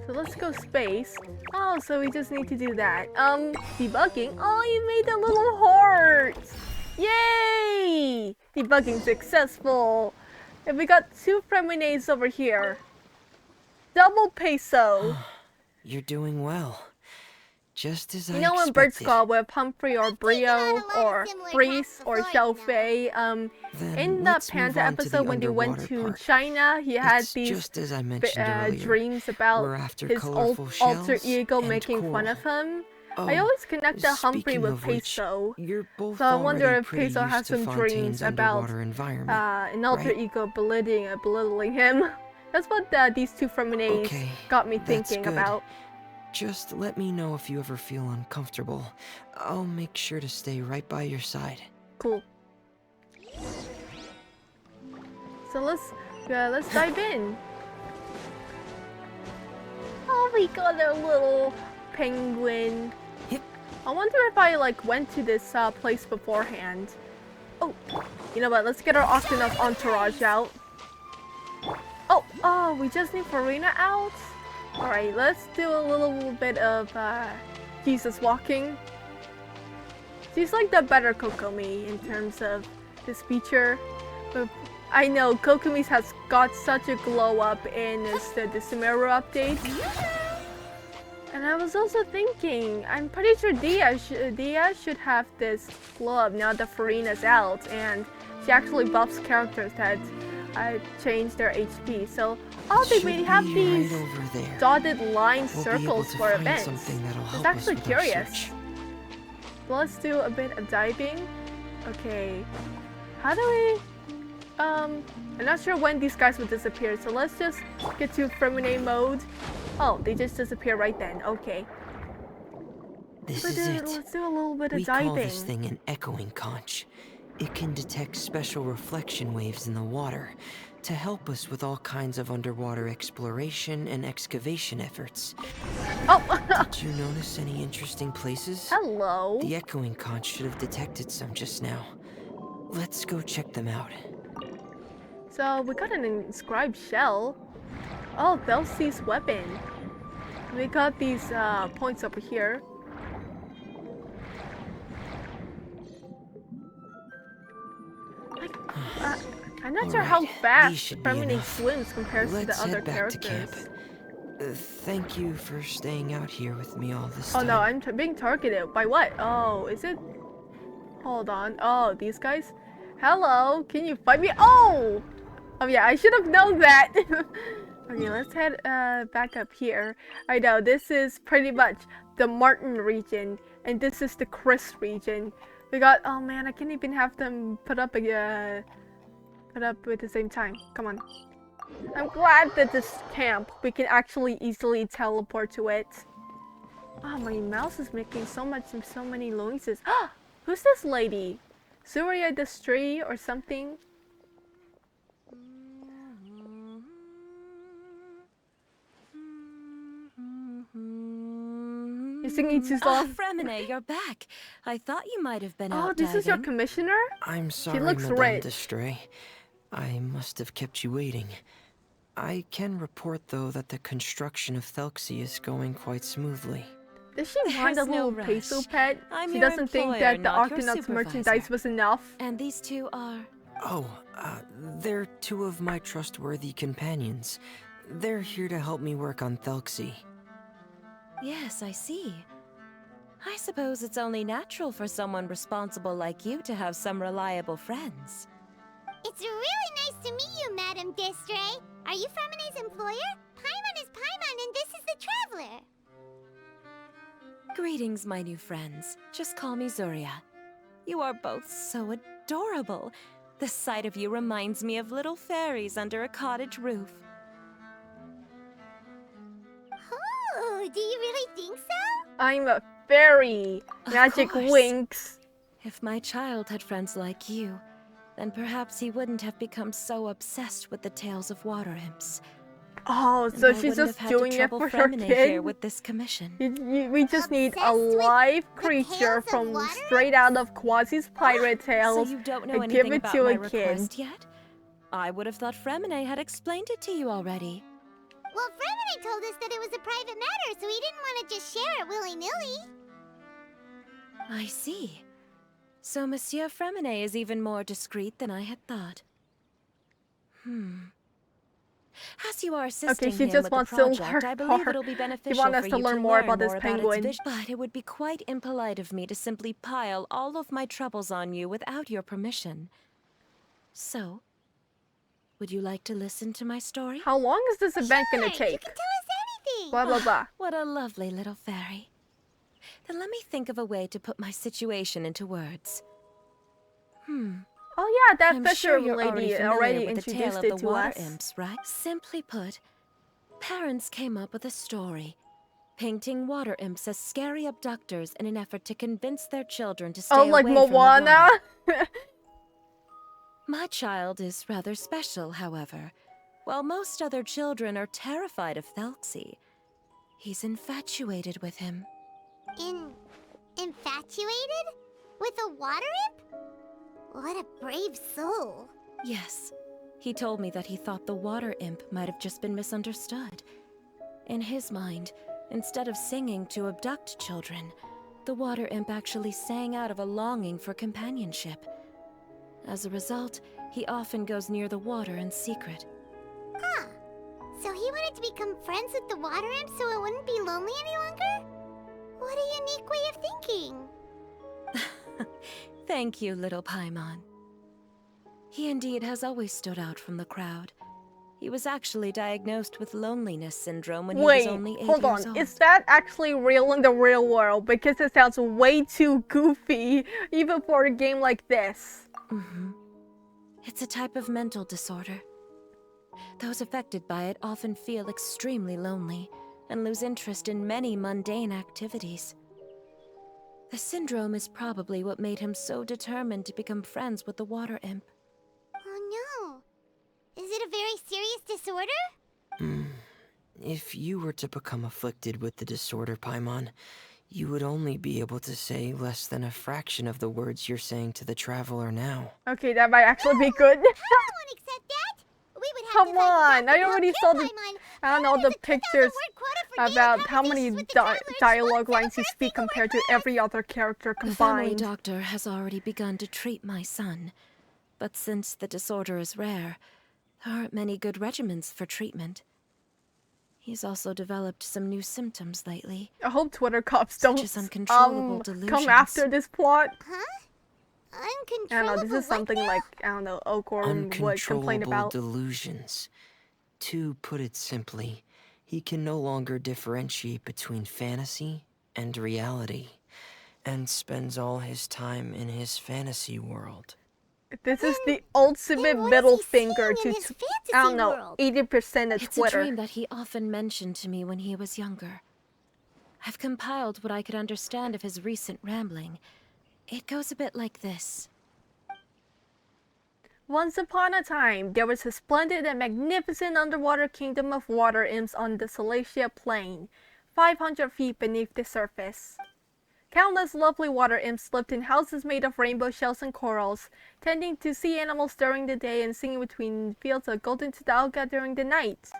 Speaker 1: So let's go space. Oh, so we just need to do that. Debugging. Oh, you made a little heart. Yay! Debugging successful. And we got 2 Freminets over here. Double Peso.
Speaker 4: You're doing well. Just as I
Speaker 1: You know when
Speaker 4: expected.
Speaker 1: birds call with Humphrey or Brio or Breeze or Xiaofei,
Speaker 4: Then
Speaker 1: in the
Speaker 4: let's move
Speaker 1: Panda
Speaker 4: on to the
Speaker 1: episode when they went
Speaker 4: underwater
Speaker 1: to
Speaker 4: part.
Speaker 1: China, he had
Speaker 4: It's
Speaker 1: these
Speaker 4: just as I mentioned earlier.
Speaker 1: dreams about
Speaker 4: We're after
Speaker 1: his
Speaker 4: colorful
Speaker 1: alter
Speaker 4: shells
Speaker 1: ego
Speaker 4: and
Speaker 1: making fun
Speaker 4: coral.
Speaker 1: of him.
Speaker 4: Oh,
Speaker 1: I always connect the Humphrey
Speaker 4: speaking
Speaker 1: with
Speaker 4: of which,
Speaker 1: Peso.
Speaker 4: you're both
Speaker 1: So I wonder
Speaker 4: already
Speaker 1: if
Speaker 4: pretty
Speaker 1: Peso
Speaker 4: used
Speaker 1: has
Speaker 4: to
Speaker 1: some
Speaker 4: Fontaine's
Speaker 1: dreams about
Speaker 4: underwater environment.
Speaker 1: an alter
Speaker 4: right?
Speaker 1: ego belittling him. That's what these 2 Freminets
Speaker 4: Okay,
Speaker 1: got me
Speaker 4: that's
Speaker 1: thinking
Speaker 4: good.
Speaker 1: about.
Speaker 4: Just let me know if you ever feel uncomfortable. I'll make sure to stay right by your side.
Speaker 1: Cool. So let's dive in. Oh, we got a little penguin.
Speaker 4: Yep.
Speaker 1: I wonder if I like went to this place beforehand. Oh, you know what? Let's get our Octonauts entourage out. Oh, we just need Freminet out. All right, let's do a little bit of Jesus walking. She's like the better Kokomi in terms of this feature. But I know Kokomi's has got such a glow up in the Sumeru update. And I was also thinking, I'm pretty sure Dia should have this glow up now that Farina's out, and she actually buffs characters that change their HP. So they really have these
Speaker 4: right over there.
Speaker 1: dotted line
Speaker 4: We'll
Speaker 1: circles for
Speaker 4: find
Speaker 1: events.
Speaker 4: something that'll
Speaker 1: It's
Speaker 4: help
Speaker 1: actually
Speaker 4: us with our
Speaker 1: curious.
Speaker 4: search.
Speaker 1: Let's do a bit of diving. Okay, how do we? I'm not sure when these guys would disappear, so let's just get to Freminet mode. Oh, they just disappear right then. Okay.
Speaker 4: This is it.
Speaker 1: Let's do a little bit of
Speaker 4: We
Speaker 1: diving.
Speaker 4: call this thing an echoing conch. It can detect special reflection waves in the water to help us with all kinds of underwater exploration and excavation efforts.
Speaker 1: Oh!
Speaker 4: Did you notice any interesting places?
Speaker 1: Hello.
Speaker 4: The echoing conch should have detected some just now. Let's go check them out.
Speaker 1: So we got an inscribed shell. Oh, Thelxie's weapon. We got these points over here. Like, I'm not sure how
Speaker 4: Alright, these
Speaker 1: fast
Speaker 4: should be
Speaker 1: Freminet
Speaker 4: enough.
Speaker 1: swims compared to
Speaker 4: Let's
Speaker 1: the other
Speaker 4: head back to
Speaker 1: characters.
Speaker 4: camp. Thank you for staying out here with me all this
Speaker 1: Oh
Speaker 4: time.
Speaker 1: no, I'm being targeted. By what? Oh, is it? Hold on. Oh, these guys? Hello, can you fight me? Oh! Oh yeah, I should have known that. Okay, let's head back up here. I know, this is pretty much the Martin region, and this is the Chris region. We got, oh man, I can't even have them put up at the same time. Come on. I'm glad that this camp, we can actually easily teleport to it. Oh, my mouse is making so many noises. Who's this lady? Surya the Stray or something? You're singing too long?
Speaker 5: Freminet, you're back. I thought you might have been out
Speaker 1: Oh, this is your
Speaker 5: diving.
Speaker 1: commissioner?
Speaker 4: I'm sorry,
Speaker 1: looks
Speaker 4: Madame
Speaker 1: rich.
Speaker 4: Destray. I must have kept you waiting. I can report, though, that the construction of Thelxie is going quite smoothly.
Speaker 1: Does she mind a
Speaker 5: There's no
Speaker 1: little Peso
Speaker 5: rush.
Speaker 1: pet?
Speaker 5: I'm
Speaker 1: She
Speaker 5: your
Speaker 1: doesn't think
Speaker 5: employer,
Speaker 1: that the
Speaker 5: not your
Speaker 1: Octonauts
Speaker 5: supervisor.
Speaker 1: merchandise was enough?
Speaker 5: And these two are...
Speaker 4: Oh, they're two of my trustworthy companions. They're here to help me work on Thelxie.
Speaker 5: Yes, I see. I suppose it's only natural for someone responsible like you to have some reliable friends.
Speaker 3: It's really nice to meet you, Madam Distray. Are you Freminet's employer? Paimon is Paimon, and this is the Traveler.
Speaker 5: Greetings, my new friends. Just call me Zuria. You are both so adorable. The sight of you reminds me of little fairies under a cottage roof.
Speaker 3: Oh, do you really think so?
Speaker 1: I'm a fairy.
Speaker 5: Of
Speaker 1: Magic
Speaker 5: course.
Speaker 1: Winx.
Speaker 5: If my child had friends like you, then perhaps he wouldn't have become so obsessed with the tales of water imps.
Speaker 1: Oh,
Speaker 5: And
Speaker 1: so
Speaker 5: I
Speaker 1: she's
Speaker 5: wouldn't
Speaker 1: just
Speaker 5: have had to
Speaker 1: doing it
Speaker 5: trouble
Speaker 1: for her
Speaker 5: Freminet
Speaker 1: kid?
Speaker 5: here with this commission.
Speaker 1: We just need a
Speaker 3: Obsessed with
Speaker 1: live
Speaker 3: the
Speaker 1: creature
Speaker 3: tales of
Speaker 1: from
Speaker 3: water
Speaker 1: straight out of Quasi's Pirate
Speaker 5: So
Speaker 1: Tales
Speaker 5: you don't know
Speaker 1: and
Speaker 5: anything
Speaker 1: give it
Speaker 5: about
Speaker 1: to
Speaker 5: my
Speaker 1: a kid.
Speaker 5: request yet? I would have thought Freminet had explained it to you already.
Speaker 3: Well, Freminet told us that it was a private matter, so he didn't want to just share it willy-nilly.
Speaker 5: I see. So Monsieur Freminet is even more discreet than I had thought. As you are assisting
Speaker 1: she
Speaker 5: him
Speaker 1: just
Speaker 5: with
Speaker 1: wants
Speaker 5: the
Speaker 1: to
Speaker 5: project, I
Speaker 1: learn
Speaker 5: believe
Speaker 1: more.
Speaker 5: it'll be
Speaker 1: He
Speaker 5: beneficial
Speaker 1: wants us
Speaker 5: for
Speaker 1: to
Speaker 5: you
Speaker 1: learn
Speaker 5: to
Speaker 1: more
Speaker 5: learn
Speaker 1: about this
Speaker 5: its
Speaker 1: penguin.
Speaker 5: vision. But it would be quite impolite of me to simply pile all of my troubles on you without your permission. So, would you like to listen to my story?
Speaker 1: How long is this event gonna
Speaker 3: Sure, you
Speaker 1: take?
Speaker 3: can tell us anything.
Speaker 1: Blah blah blah.
Speaker 5: What a lovely little fairy. Then let me think of a way to put my situation into words.
Speaker 1: Oh yeah, that
Speaker 5: I'm
Speaker 1: Fisher
Speaker 5: sure you're
Speaker 1: lady
Speaker 5: familiar
Speaker 1: already
Speaker 5: with the tale
Speaker 1: introduced
Speaker 5: of
Speaker 1: it
Speaker 5: the
Speaker 1: to
Speaker 5: water
Speaker 1: us.
Speaker 5: imps, right? Simply put, parents came up with a story, painting water imps as scary abductors in an effort to convince their children to stay
Speaker 1: Oh, like
Speaker 5: away from the
Speaker 1: Moana?
Speaker 5: water. My child is rather special, however. While most other children are terrified of Thelxie, he's infatuated with him.
Speaker 3: Infatuated? With a water imp? What a brave soul.
Speaker 5: Yes, he told me that he thought the water imp might have just been misunderstood. In his mind, instead of singing to abduct children, the water imp actually sang out of a longing for companionship. As a result, he often goes near the water in secret.
Speaker 3: Huh. So he wanted to become friends with the water imp so it wouldn't be lonely any longer? What a unique way of thinking.
Speaker 5: Thank you, little Paimon. He indeed has always stood out from the crowd. He was actually diagnosed with loneliness syndrome when he was only 8
Speaker 1: hold
Speaker 5: years
Speaker 1: on.
Speaker 5: old.
Speaker 1: Is that actually real in the real world? Because it sounds way too goofy, even for a game like this.
Speaker 5: It's a type of mental disorder. Those affected by it often feel extremely lonely and lose interest in many mundane activities. The syndrome is probably what made him so determined to become friends with the water imp.
Speaker 3: Oh no. Is it a very serious disorder?
Speaker 4: If you were to become afflicted with the disorder, Paimon, you would only be able to say less than a fraction of the words you're saying to the Traveler now.
Speaker 1: Okay, that might actually be good.
Speaker 3: I won't accept that. We would have
Speaker 1: Come
Speaker 3: to fight
Speaker 1: on,
Speaker 3: back
Speaker 1: I already
Speaker 3: without
Speaker 1: saw the,
Speaker 3: Paimon.
Speaker 1: I don't know,
Speaker 3: Paimon
Speaker 1: the
Speaker 3: has a 2,000
Speaker 1: pictures
Speaker 3: word quota for daily
Speaker 1: about how many
Speaker 3: conversations with the Traveler.
Speaker 1: dialogue
Speaker 3: One
Speaker 1: lines you
Speaker 3: cell
Speaker 1: speak
Speaker 3: per
Speaker 1: compared to
Speaker 3: single word
Speaker 1: every other character
Speaker 5: The family
Speaker 1: combined.
Speaker 5: doctor has already begun to treat my son, but since the disorder is rare, there aren't many good regimens for treatment. He's also developed some new symptoms lately.
Speaker 1: I hope Twitter cops
Speaker 5: Such
Speaker 1: don't
Speaker 5: as uncontrollable
Speaker 1: come
Speaker 5: delusions.
Speaker 1: after this plot.
Speaker 3: Huh?
Speaker 1: I don't
Speaker 3: Uncontrollable
Speaker 1: know, this is
Speaker 3: what
Speaker 1: something
Speaker 3: now?
Speaker 1: like, I don't know, Oakhorn would complain
Speaker 4: Uncontrollable
Speaker 1: about.
Speaker 4: delusions. To put it simply, he can no longer differentiate between fantasy and reality, and spends all his time in his fantasy world.
Speaker 1: This is the
Speaker 3: then
Speaker 1: ultimate
Speaker 3: what is
Speaker 1: middle
Speaker 3: he
Speaker 1: finger
Speaker 3: seeing in
Speaker 1: to,
Speaker 3: his
Speaker 1: I don't
Speaker 3: fantasy
Speaker 1: know,
Speaker 3: world?
Speaker 1: 80% of
Speaker 5: It's
Speaker 1: Twitter.
Speaker 5: a dream that he often mentioned to me when he was younger. I've compiled what I could understand of his recent rambling. It goes a bit like this.
Speaker 1: Once upon a time, there was a splendid and magnificent underwater kingdom of water imps on the Thelxie plain, 500 feet beneath the surface. Countless lovely water imps lived in houses made of rainbow shells and corals, tending to sea animals during the day and singing between fields of golden tadalga during the night.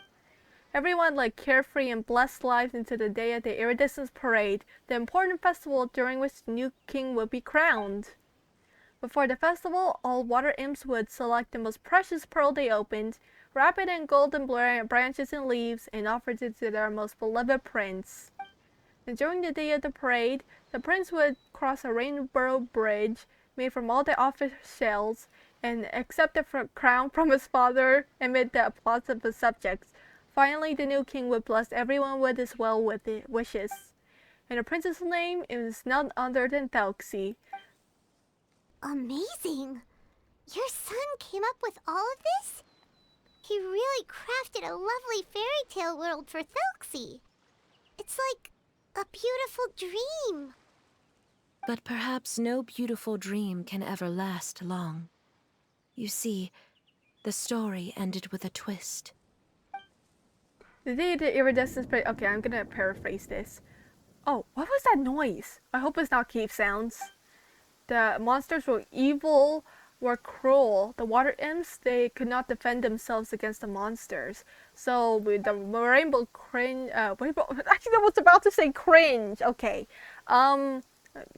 Speaker 1: Everyone led carefree and blessed lives into the day of the iridescent parade, the important festival during which the new king would be crowned. Before the festival, all water imps would select the most precious pearl they opened, wrap it in golden branches and leaves, and offer it to their most beloved prince. And during the day of the parade, the prince would cross a rainbow bridge made from all the office shells and accepted the crown from his father amid the applause of his subjects. Finally, the new king would bless everyone with his wishes. And the princess' name is none other than Thelxie.
Speaker 3: Amazing! Your son came up with all of this? He really crafted a lovely fairy tale world for Thelxie. It's like a beautiful dream.
Speaker 5: But perhaps no beautiful dream can ever last long. You see, the story ended with a twist.
Speaker 1: The day the iridescent spray. Okay, I'm gonna paraphrase this. Oh, what was that noise? I hope it's not cave sounds. The monsters were evil, were cruel. The water imps, they could not defend themselves against the monsters. So with the rainbow cringe, actually I was about to say cringe. Okay,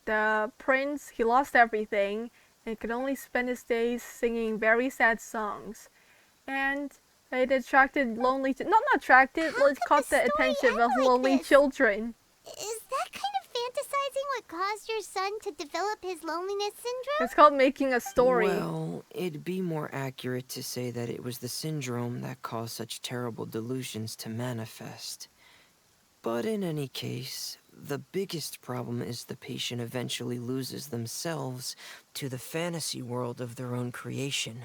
Speaker 1: the prince, he lost everything and could only spend his days singing very sad songs, and it attracted not attracted,
Speaker 3: How
Speaker 1: it
Speaker 3: could
Speaker 1: caught
Speaker 3: the
Speaker 1: the
Speaker 3: story
Speaker 1: attention
Speaker 3: end
Speaker 1: of
Speaker 3: like
Speaker 1: lonely
Speaker 3: this?
Speaker 1: children.
Speaker 3: Is that kind of fantasizing what caused your son to develop his loneliness syndrome?
Speaker 1: It's called making a story.
Speaker 4: Well, it'd be more accurate to say that it was the syndrome that caused such terrible delusions to manifest. But in any case, the biggest problem is the patient eventually loses themselves to the fantasy world of their own creation.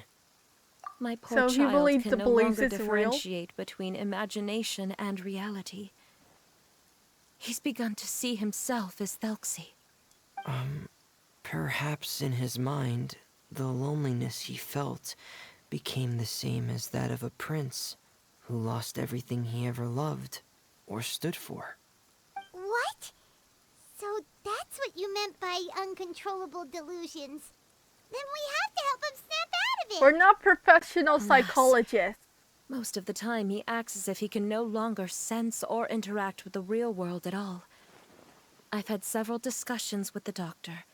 Speaker 5: My poor
Speaker 1: So he
Speaker 5: child
Speaker 1: really
Speaker 5: can no
Speaker 1: believes
Speaker 5: longer
Speaker 1: it's real?
Speaker 5: differentiate between imagination and reality. He's begun to see himself as Thelxie.
Speaker 4: Perhaps in his mind, the loneliness he felt became the same as that of a prince who lost everything he ever loved or stood for.
Speaker 3: What? So that's what you meant by uncontrollable delusions. Then we have to help him snap out of it.
Speaker 1: We're not professional
Speaker 5: Alas.
Speaker 1: psychologists.
Speaker 5: Most of the time, he acts as if he can no longer sense or interact with the real world at all. I've had several discussions with the doctor,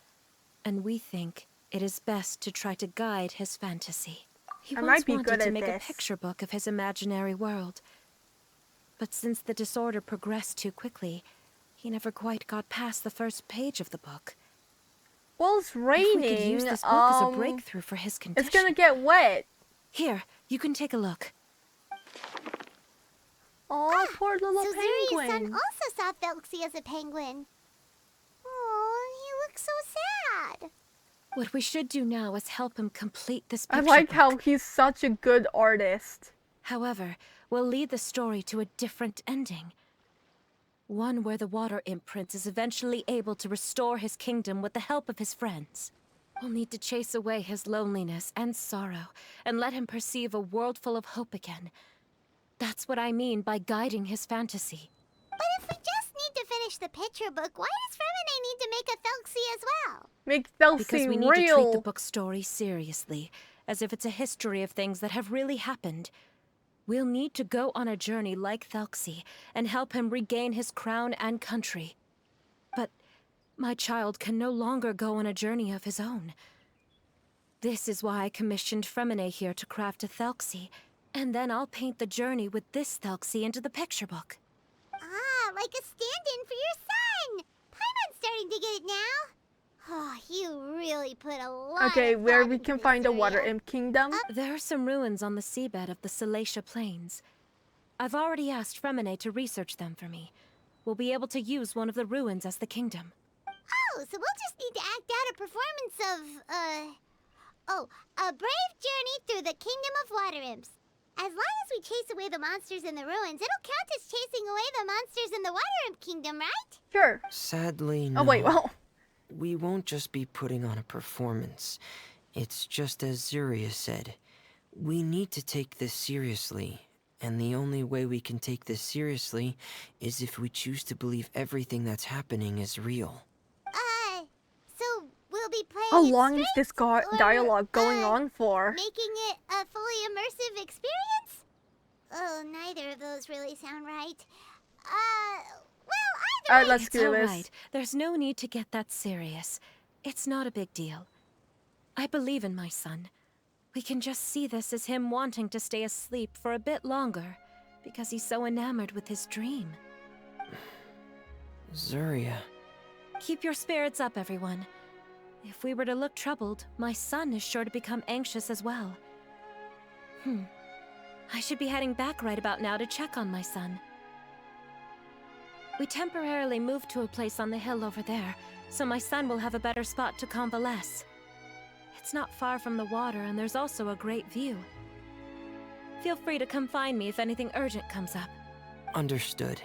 Speaker 5: and we think it is best to try to guide his fantasy. He
Speaker 1: I
Speaker 5: once
Speaker 1: might be
Speaker 5: wanted
Speaker 1: good
Speaker 5: to
Speaker 1: at
Speaker 5: make
Speaker 1: this.
Speaker 5: a picture book of his imaginary world. But since the disorder progressed too quickly, he never quite got past the first page of the book.
Speaker 1: Well, it's
Speaker 5: If we
Speaker 1: raining.
Speaker 5: could use this book as a breakthrough for his condition.
Speaker 1: It's gonna get wet.
Speaker 5: Here, you can take a look.
Speaker 1: Oh, poor little
Speaker 3: so Zuri's son
Speaker 1: penguin.
Speaker 3: also saw Thelxie as a penguin. Oh, he looks so sad.
Speaker 5: What we should do now is help him complete this
Speaker 1: I
Speaker 5: picture
Speaker 1: like
Speaker 5: book.
Speaker 1: how he's such a good artist.
Speaker 5: However, we'll lead the story to a different ending. One where the Water Imp Prince is eventually able to restore his kingdom with the help of his friends. We'll need to chase away his loneliness and sorrow, and let him perceive a world full of hope again. That's what I mean by guiding his fantasy.
Speaker 3: But if we just need to finish the picture book, why does Freminet need to make a Thelxie as well?
Speaker 1: Make
Speaker 5: Because
Speaker 1: Thelxie
Speaker 5: we need to treat the
Speaker 1: real.
Speaker 5: book story seriously, as if it's a history of things that have really happened. We'll need to go on a journey like Thelxie and help him regain his crown and country. But my child can no longer go on a journey of his own. This is why I commissioned Freminet here to craft a Thelxie, and then I'll paint the journey with this Thelxie into the picture book.
Speaker 3: Ah, like a stand-in for your son. Paimon's starting to get it now. Oh, you really put a lot
Speaker 1: Okay,
Speaker 3: of
Speaker 1: where
Speaker 3: thought
Speaker 1: we
Speaker 3: into
Speaker 1: can
Speaker 3: this,
Speaker 1: find the
Speaker 3: Zuria.
Speaker 1: Water Imp Kingdom.
Speaker 5: There are some ruins on the seabed of the Salacia Plains. I've already asked Freminet to research them for me. We'll be able to use one of the ruins as the kingdom.
Speaker 3: Oh, so we'll just need to act out a performance of, a brave journey through the kingdom of water imps. As long as we chase away the monsters in the ruins, it'll count as chasing away the monsters in the water imp kingdom, right?
Speaker 1: Sure.
Speaker 4: Sadly, no.
Speaker 1: Oh wait, well.
Speaker 4: We won't just be putting on a performance. It's just as Zuria said. We need to take this seriously. And the only way we can take this seriously is if we choose to believe everything that's happening is real.
Speaker 3: So we'll be playing
Speaker 1: How
Speaker 3: it
Speaker 1: long is this
Speaker 3: straight, or,
Speaker 1: dialogue going on for?
Speaker 3: making it a fully immersive experience? Oh, neither of those really sound right. Well, either way,
Speaker 1: Let's
Speaker 5: It's
Speaker 1: do
Speaker 5: all
Speaker 1: this.
Speaker 5: right. There's no need to get that serious. It's not a big deal. I believe in my son. We can just see this as him wanting to stay asleep for a bit longer, because he's so enamored with his dream.
Speaker 4: Zuria.
Speaker 5: Keep your spirits up, everyone. If we were to look troubled, my son is sure to become anxious as well. I should be heading back right about now to check on my son. We temporarily moved to a place on the hill over there, so my son will have a better spot to convalesce. It's not far from the water, and there's also a great view. Feel free to come find me if anything urgent comes up.
Speaker 4: Understood.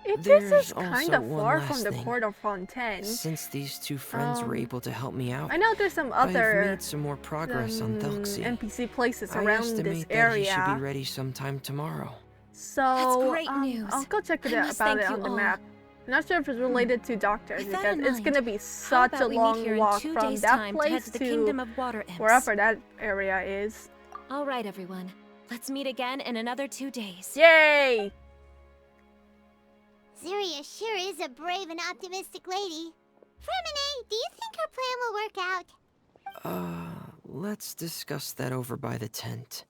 Speaker 1: This is
Speaker 4: There's
Speaker 1: kind
Speaker 4: also
Speaker 1: of
Speaker 4: one
Speaker 1: far
Speaker 4: last
Speaker 1: from the
Speaker 4: thing.
Speaker 1: court of Fontaine.
Speaker 4: Since these two friends were able to help me out,
Speaker 1: I know there's some
Speaker 4: I've
Speaker 1: other
Speaker 4: made some more progress on Thelxie.
Speaker 1: NPC places
Speaker 4: I
Speaker 1: around this
Speaker 4: estimate that
Speaker 1: area.
Speaker 4: he should be ready sometime tomorrow.
Speaker 1: So
Speaker 5: That's great news.
Speaker 1: I'll go check it
Speaker 5: I
Speaker 1: out
Speaker 5: must
Speaker 1: about
Speaker 5: thank
Speaker 1: it
Speaker 5: you
Speaker 1: on the
Speaker 5: all.
Speaker 1: map. I'm not sure if it's related to doctors
Speaker 5: With that
Speaker 1: because
Speaker 5: in
Speaker 1: it's
Speaker 5: mind,
Speaker 1: gonna be
Speaker 5: How
Speaker 1: such a
Speaker 5: about we meet
Speaker 1: long
Speaker 5: here
Speaker 1: walk
Speaker 5: in 2
Speaker 1: from
Speaker 5: days'
Speaker 1: that
Speaker 5: time to
Speaker 1: place
Speaker 5: head to the
Speaker 1: to
Speaker 5: Kingdom of Water Imps.
Speaker 1: wherever that area is.
Speaker 5: All right, everyone. Let's meet again in another 2 days.
Speaker 1: Yay!
Speaker 3: Ziria sure is a brave and optimistic lady. Freminet, do you think her plan will work out?
Speaker 4: Let's discuss that over by the tent.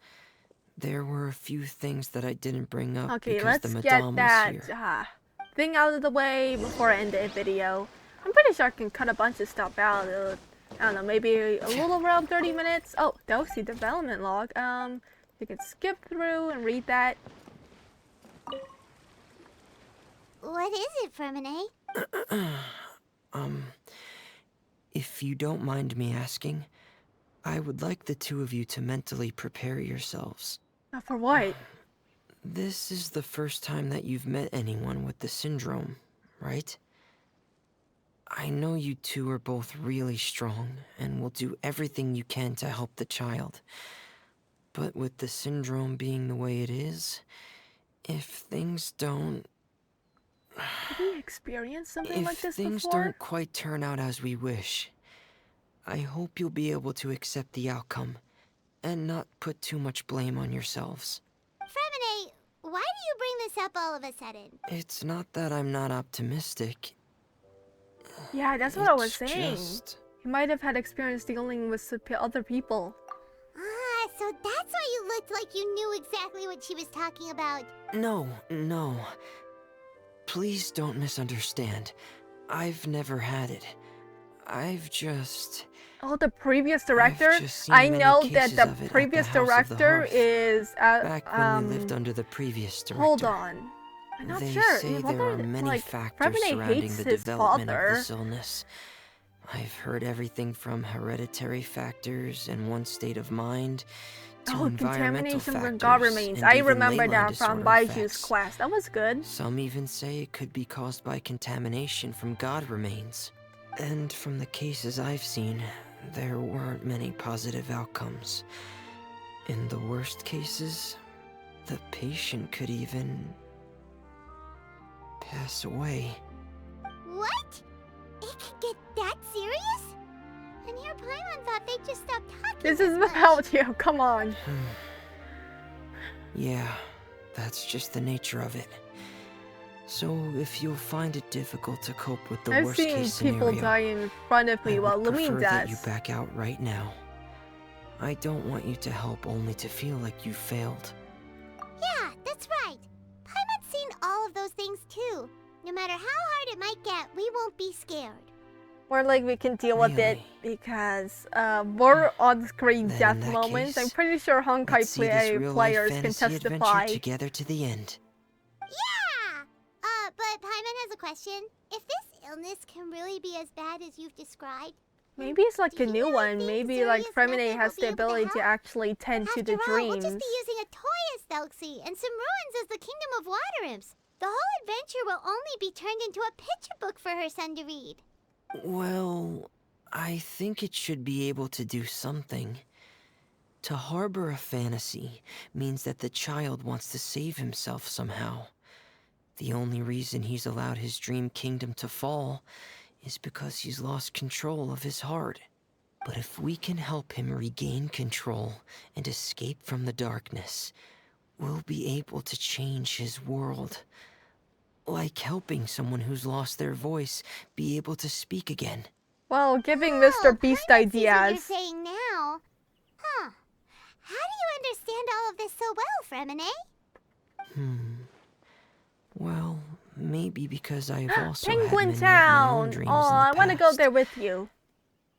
Speaker 4: There were a few things that I didn't bring up
Speaker 1: Okay,
Speaker 4: because the
Speaker 1: let's get
Speaker 4: Madame
Speaker 1: that
Speaker 4: was here.
Speaker 1: thing out of the way before I end the video. I'm pretty sure I can cut a bunch of stuff out. I don't know, maybe a little around 30 minutes. Oh, Thelxie development log. You can skip through and read that.
Speaker 3: What is it, Freminet?
Speaker 4: If you don't mind me asking, I would like the two of you to mentally prepare yourselves.
Speaker 1: For what?
Speaker 4: This is the first time that you've met anyone with the syndrome, right? I know you two are both really strong and will do everything you can to help the child. But with the syndrome being the way it is, if things don't...
Speaker 1: Have you experienced something like
Speaker 4: If
Speaker 1: this
Speaker 4: things
Speaker 1: before?
Speaker 4: don't quite turn out as we wish, I hope you'll be able to accept the outcome and not put too much blame on yourselves.
Speaker 3: Freminet, why do you bring this up all of a sudden?
Speaker 4: It's not that I'm not optimistic.
Speaker 1: Yeah, that's what I was
Speaker 4: It's
Speaker 1: saying.
Speaker 4: just...
Speaker 1: You might have had experience dealing with other people.
Speaker 3: Ah, so that's why you looked like you knew exactly what she was talking about.
Speaker 4: No. Please don't misunderstand. I've never had it. I've just...
Speaker 1: Oh, the previous director?
Speaker 4: just seen
Speaker 1: I
Speaker 4: many
Speaker 1: know that
Speaker 4: cases
Speaker 1: the
Speaker 4: of it at
Speaker 1: previous
Speaker 4: the House of the
Speaker 1: director
Speaker 4: Hearth,
Speaker 1: is
Speaker 4: back when we lived under the previous director.
Speaker 1: hold on. I'm not
Speaker 4: They
Speaker 1: sure.
Speaker 4: say
Speaker 1: His
Speaker 4: there are
Speaker 1: father,
Speaker 4: many
Speaker 1: like,
Speaker 4: factors
Speaker 1: Freminet
Speaker 4: surrounding
Speaker 1: hates
Speaker 4: the
Speaker 1: his
Speaker 4: development of
Speaker 1: father.
Speaker 4: this illness. I've heard everything from hereditary factors and one's state of mind to
Speaker 1: Oh,
Speaker 4: environmental
Speaker 1: contamination
Speaker 4: factors
Speaker 1: from God remains.
Speaker 4: and
Speaker 1: I
Speaker 4: even
Speaker 1: remember
Speaker 4: ley line
Speaker 1: that from
Speaker 4: disorder
Speaker 1: Baiju's
Speaker 4: effects.
Speaker 1: class. That was good.
Speaker 4: Some even say it could be caused by contamination from God remains. And from the cases I've seen, there weren't many positive outcomes. In the worst cases, the patient could even pass away.
Speaker 3: What? It could get that serious? And here Paimon thought they'd just stop talking.
Speaker 1: This is
Speaker 3: much.
Speaker 1: about you. Come on.
Speaker 4: Yeah, that's just the nature of it. So if you'll find it difficult to cope with the
Speaker 1: I've
Speaker 4: worst
Speaker 1: seen
Speaker 4: case
Speaker 1: people
Speaker 4: scenario,
Speaker 1: die in front of me
Speaker 4: I
Speaker 1: while
Speaker 4: would
Speaker 1: Lumine
Speaker 4: prefer that you
Speaker 1: does.
Speaker 4: back out right now. I don't want you to help only to feel like you failed.
Speaker 3: Yeah, that's right. Paimon's seen all of those things too. No matter how hard it might get, we won't be scared.
Speaker 1: More like we can deal with it
Speaker 4: Really?
Speaker 1: because more on-screen
Speaker 4: Then in
Speaker 1: death
Speaker 4: that
Speaker 1: moments. I'm
Speaker 4: case,
Speaker 1: pretty sure Honkai
Speaker 4: Let's see this real-life
Speaker 1: players can
Speaker 4: fantasy
Speaker 1: testify.
Speaker 4: adventure together to the end.
Speaker 3: Yeah! But Paimon has a question. If this illness can really be as bad as you've described,
Speaker 1: Maybe it's like
Speaker 3: do
Speaker 1: a
Speaker 3: you
Speaker 1: new
Speaker 3: really
Speaker 1: one.
Speaker 3: think
Speaker 1: Maybe like
Speaker 3: Zuria's
Speaker 1: Freminet
Speaker 3: method
Speaker 1: has
Speaker 3: will be
Speaker 1: the
Speaker 3: able to
Speaker 1: ability to
Speaker 3: help?
Speaker 1: actually tend to
Speaker 3: after
Speaker 1: the
Speaker 3: all, we'll just
Speaker 1: dreams.
Speaker 3: be using a toy as Thelxie and some ruins as the Kingdom of Water Imps. The whole adventure will only be turned into a picture book for her son to read.
Speaker 4: Well, I think it should be able to do something. To harbor a fantasy means that the child wants to save himself somehow. The only reason he's allowed his dream kingdom to fall is because he's lost control of his heart. But if we can help him regain control and escape from the darkness, we'll be able to change his world. Like helping someone who's lost their voice be able to speak again.
Speaker 1: Well, giving
Speaker 3: Oh,
Speaker 1: Mr. Beast
Speaker 3: Paimon sees what
Speaker 1: ideas.
Speaker 3: you're saying now. Huh. How do you understand all of this so well, Freminet?
Speaker 4: Well, maybe because I have also had
Speaker 1: Penguin
Speaker 4: many of my own
Speaker 1: Town!
Speaker 4: dreams
Speaker 1: Oh,
Speaker 4: in the
Speaker 1: I want to go
Speaker 4: past.
Speaker 1: there with you.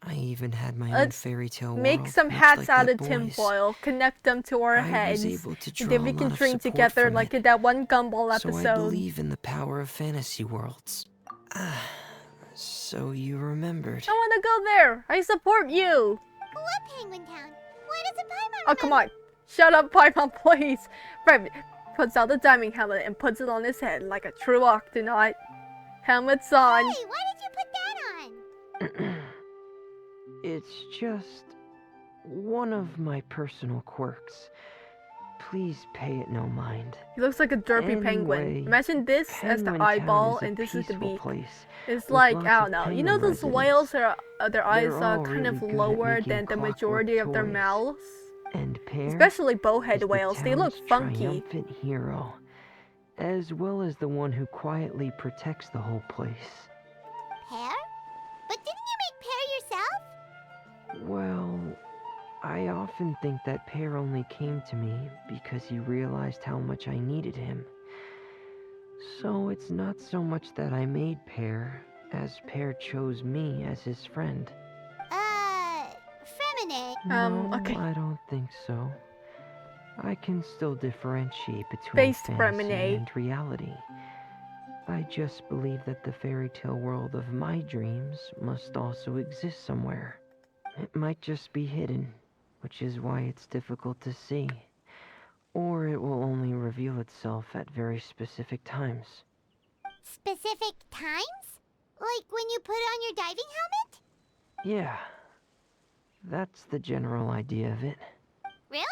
Speaker 4: I even had my own
Speaker 1: Let's
Speaker 4: fairy tale world.
Speaker 1: make some
Speaker 4: much
Speaker 1: hats
Speaker 4: like
Speaker 1: out
Speaker 4: that
Speaker 1: of tin
Speaker 4: boy's.
Speaker 1: foil, connect them to our
Speaker 4: I
Speaker 1: heads,
Speaker 4: was able to
Speaker 1: and
Speaker 4: draw
Speaker 1: then we
Speaker 4: a
Speaker 1: can
Speaker 4: lot of
Speaker 1: drink
Speaker 4: support
Speaker 1: together
Speaker 4: from
Speaker 1: like
Speaker 4: it.
Speaker 1: in that one Gumball
Speaker 4: So I
Speaker 1: episode.
Speaker 4: believe in the power of fantasy worlds. So you remembered.
Speaker 1: I wanna go there! I support you!
Speaker 3: What Penguin Town? Why doesn't Paimon
Speaker 1: Oh, come on. Shut up, Paimon, please. Freminet puts out the diving helmet and puts it on his head like a true Octonaut. Helmet's on.
Speaker 3: Hey, why did you put that on?
Speaker 4: It's just one of my personal quirks. Please pay it no mind.
Speaker 1: He looks like a derpy penguin.
Speaker 4: Anyway,
Speaker 1: Imagine this as the
Speaker 4: Penguin
Speaker 1: eyeball,
Speaker 4: Town is a
Speaker 1: and this is the
Speaker 4: peaceful
Speaker 1: beak.
Speaker 4: place
Speaker 1: It's
Speaker 4: with
Speaker 1: like,
Speaker 4: lots
Speaker 1: I
Speaker 4: of
Speaker 1: don't know. You know
Speaker 4: penguin
Speaker 1: those
Speaker 4: residents.
Speaker 1: whales are their eyes
Speaker 4: They're
Speaker 1: are
Speaker 4: all
Speaker 1: kind
Speaker 4: really
Speaker 1: of
Speaker 4: good at
Speaker 1: lower
Speaker 4: making
Speaker 1: than the
Speaker 4: clockwork
Speaker 1: majority of their
Speaker 4: toys.
Speaker 1: mouths?
Speaker 4: And Pear
Speaker 1: Especially
Speaker 4: is
Speaker 1: bowhead
Speaker 4: the
Speaker 1: whales. They look
Speaker 4: town's
Speaker 1: funky.
Speaker 4: triumphant hero, as well as the one who quietly protects the whole place.
Speaker 3: Pear? But didn't you make Pear yourself?
Speaker 4: Well, I often think that Pear only came to me because he realized how much I needed him. So it's not so much that I made Pear, as Pear chose me as his friend.
Speaker 3: Freminet.
Speaker 4: No,
Speaker 1: Okay.
Speaker 4: I don't think so. I can still differentiate between
Speaker 1: Based
Speaker 4: fantasy
Speaker 1: Freminet.
Speaker 4: and reality. I just believe that the fairy tale world of my dreams must also exist somewhere. It might just be hidden, which is why it's difficult to see. Or it will only reveal itself at very specific times.
Speaker 3: Specific times? Like when you put on your diving helmet?
Speaker 4: Yeah, that's the general idea of it.
Speaker 3: Really?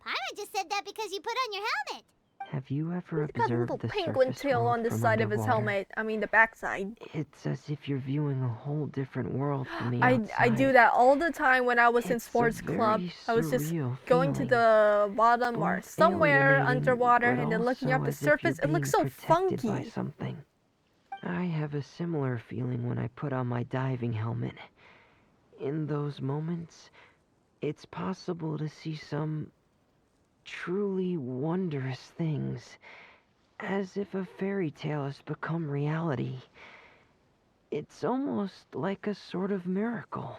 Speaker 3: Paimon just said that because you put on your helmet.
Speaker 4: Have you ever
Speaker 1: He's got a
Speaker 4: observed
Speaker 1: little
Speaker 4: the
Speaker 1: penguin
Speaker 4: surface
Speaker 1: tail
Speaker 4: world
Speaker 1: on the
Speaker 4: from
Speaker 1: side of his
Speaker 4: underwater?
Speaker 1: helmet. I mean, the backside.
Speaker 4: It's as if you're viewing a whole different world from the
Speaker 1: I
Speaker 4: outside.
Speaker 1: do that all the time when I was in
Speaker 4: It's a
Speaker 1: sports club.
Speaker 4: very
Speaker 1: I was just
Speaker 4: surreal
Speaker 1: going to
Speaker 4: feeling.
Speaker 1: the bottom or
Speaker 4: Both
Speaker 1: somewhere
Speaker 4: alienating,
Speaker 1: underwater
Speaker 4: but
Speaker 1: and then looking
Speaker 4: also
Speaker 1: up the
Speaker 4: as if you're
Speaker 1: surface. It looks so
Speaker 4: being protected by
Speaker 1: funky.
Speaker 4: something. I have a similar feeling when I put on my diving helmet. In those moments, it's possible to see some truly wondrous things, as if a fairy tale has become reality. It's almost like a sort of miracle.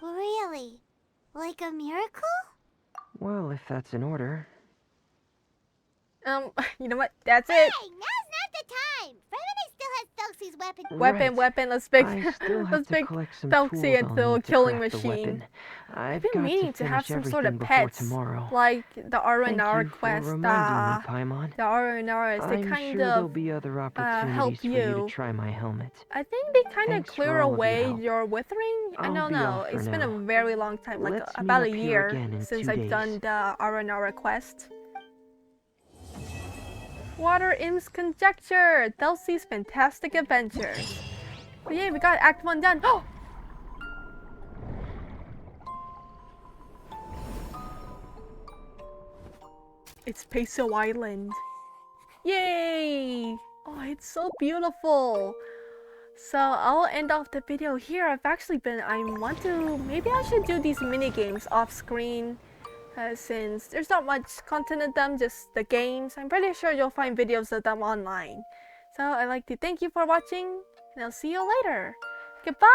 Speaker 3: Really? Like a miracle?
Speaker 4: Well, if that's in order.
Speaker 1: You know what? That's
Speaker 3: Hey,
Speaker 1: it.
Speaker 3: now's not the time! Freminet still has Thelxie's weapon.
Speaker 1: Weapon,
Speaker 4: Right.
Speaker 1: weapon. Let's pick.
Speaker 4: I still have
Speaker 1: Let's
Speaker 4: to
Speaker 1: pick
Speaker 4: collect some
Speaker 1: Thelxie
Speaker 4: tools
Speaker 1: and
Speaker 4: I'll
Speaker 1: the
Speaker 4: need to
Speaker 1: killing
Speaker 4: craft the
Speaker 1: machine.
Speaker 4: weapon.
Speaker 1: I've
Speaker 4: I've
Speaker 1: been
Speaker 4: got
Speaker 1: meaning
Speaker 4: to
Speaker 1: to have
Speaker 4: finish
Speaker 1: some sort of
Speaker 4: everything before
Speaker 1: pets,
Speaker 4: tomorrow.
Speaker 1: like the
Speaker 4: Thank
Speaker 1: R&R
Speaker 4: you for
Speaker 1: quest.
Speaker 4: reminding me, Paimon.
Speaker 1: The R&Rs, they
Speaker 4: I'm
Speaker 1: kind
Speaker 4: sure there'll
Speaker 1: of
Speaker 4: be other
Speaker 1: help
Speaker 4: opportunities for you to
Speaker 1: you.
Speaker 4: try my helmet.
Speaker 1: I think they kind of
Speaker 4: Thanks for
Speaker 1: clear
Speaker 4: all of your
Speaker 1: away
Speaker 4: help.
Speaker 1: your withering. I
Speaker 4: I'll
Speaker 1: don't
Speaker 4: be
Speaker 1: know.
Speaker 4: off for
Speaker 1: It's been a
Speaker 4: now.
Speaker 1: very long time, like
Speaker 4: Let's meet
Speaker 1: about a
Speaker 4: up here
Speaker 1: year
Speaker 4: again in
Speaker 1: since
Speaker 4: 2
Speaker 1: I've
Speaker 4: days.
Speaker 1: done the R&R quest. Water Imps Conjecture! Thelxie's Fantastic Adventures. But yeah, we got Act 1 done. Oh! It's Peso Island. Yay! Oh, it's so beautiful. So I'll end off the video here. I maybe I should do these mini games off screen. Since there's not much content in them, just the games. I'm pretty sure you'll find videos of them online. So I'd like to thank you for watching, and I'll see you later. Goodbye!